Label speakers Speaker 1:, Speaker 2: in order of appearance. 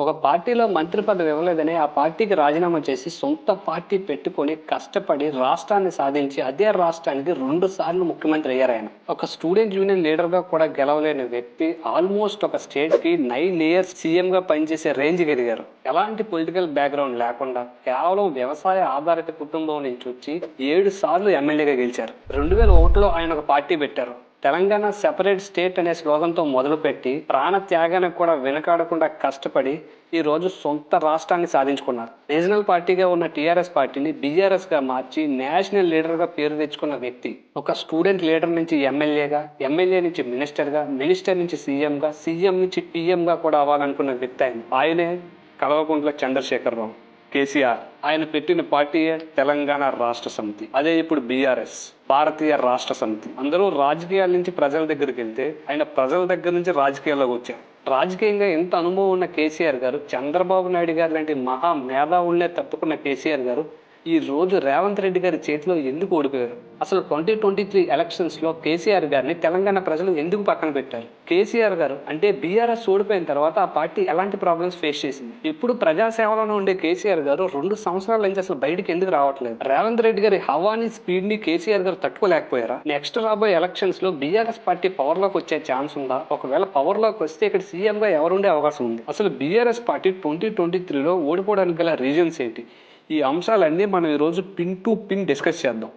Speaker 1: ఒక పార్టీలో మంత్రి పదవి ఇవ్వలేదని ఆ పార్టీకి రాజీనామా చేసి సొంత పార్టీ పెట్టుకొని కష్టపడి రాష్ట్రాన్ని సాధించి అదే రాష్ట్రానికి 2 సార్లు ముఖ్యమంత్రి అయ్యారు ఆయన. ఒక స్టూడెంట్ యూనియన్ లీడర్ గా కూడా గెలవలేని వ్యక్తి ఆల్మోస్ట్ ఒక స్టేట్ కి 9 ఇయర్స్ సీఎం గా పనిచేసే రేంజ్ కి ఎదిగారు. ఎలాంటి పొలిటికల్ బ్యాక్గ్రౌండ్ లేకుండా కేవలం వ్యవసాయ ఆధారిత కుటుంబం నుంచి వచ్చి 7 సార్లు ఎమ్మెల్యేగా గెలిచారు. 2001లో ఆయన ఒక పార్టీ పెట్టారు. తెలంగాణ సెపరేట్ స్టేట్ అనే స్లోగన్తో మొదలుపెట్టి ప్రాణ త్యాగానికి కూడా వెనకాడకుండా కష్టపడి ఈ రోజు సొంత రాష్ట్రాన్ని సాధించుకున్నారు. రీజనల్ పార్టీగా ఉన్న టీఆర్ఎస్ పార్టీని బీఆర్ఎస్ గా మార్చి నేషనల్ లీడర్ గా పేరు తెచ్చుకున్న వ్యక్తి. ఒక స్టూడెంట్ లీడర్ నుంచి ఎమ్మెల్యేగా, ఎమ్మెల్యే నుంచి మినిస్టర్ గా, మినిస్టర్ నుంచి సీఎం గా, సీఎం నుంచి పీఎం గా కూడా అవ్వాలనుకున్న వ్యక్తి ఆయనే కల్వకుంట్ల చంద్రశేఖరరావు. కేసీఆర్ ఆయన పెట్టిన పార్టీయే తెలంగాణ రాష్ట్ర సమితి. అదే ఇప్పుడు బీఆర్ఎస్, భారతీయ రాష్ట్ర సమితి. అందరూ రాజకీయాల నుంచి ప్రజల దగ్గరికి వెళ్తే ఆయన ప్రజల దగ్గర నుంచి రాజకీయాల్లోకి వచ్చారు. రాజకీయంగా ఎంత అనుభవం ఉన్న కేసీఆర్ గారు, చంద్రబాబు నాయుడు గారు లాంటి మహా మేధావులనే తప్పుకున్న కేసీఆర్ గారు ఈ రోజు రేవంత్ రెడ్డి గారి చేతిలో ఎందుకు ఓడిపోయారు? అసలు 2023 ఎలక్షన్స్ లో కేసీఆర్ గారిని తెలంగాణ ప్రజలు ఎందుకు పక్కన పెట్టారు? కేసీఆర్ గారు అంటే బీఆర్ఎస్ ఓడిపోయిన తర్వాత ఆ పార్టీ ఎలాంటి ప్రాబ్లమ్స్ ఫేస్ చేసింది? ఇప్పుడు ప్రజాసేవలో ఉండే కేసీఆర్ గారు 2 సంవత్సరాల నుంచి అసలు బయటకు ఎందుకు రావట్లేదు? రేవంత్ రెడ్డి గారి హవాని స్పీడ్ ని కేసీఆర్ గారు తట్టుకోలేకపోయారా? నెక్స్ట్ రాబోయే ఎలక్షన్స్ లో బీఆర్ఎస్ పార్టీ పవర్ లోకి వచ్చే ఛాన్స్ ఉందా? ఒకవేళ పవర్ లోకి వస్తే ఇక్కడ సీఎం గా ఎవరుండే అవకాశం ఉంది? అసలు బీఆర్ఎస్ పార్టీ 2023లో ఓడిపోవడానికి గల రీజన్స్ ఏంటి? ఈ అంశాలన్నీ మనం ఈరోజు పిన్ టు పిన్ డిస్కస్ చేద్దాం.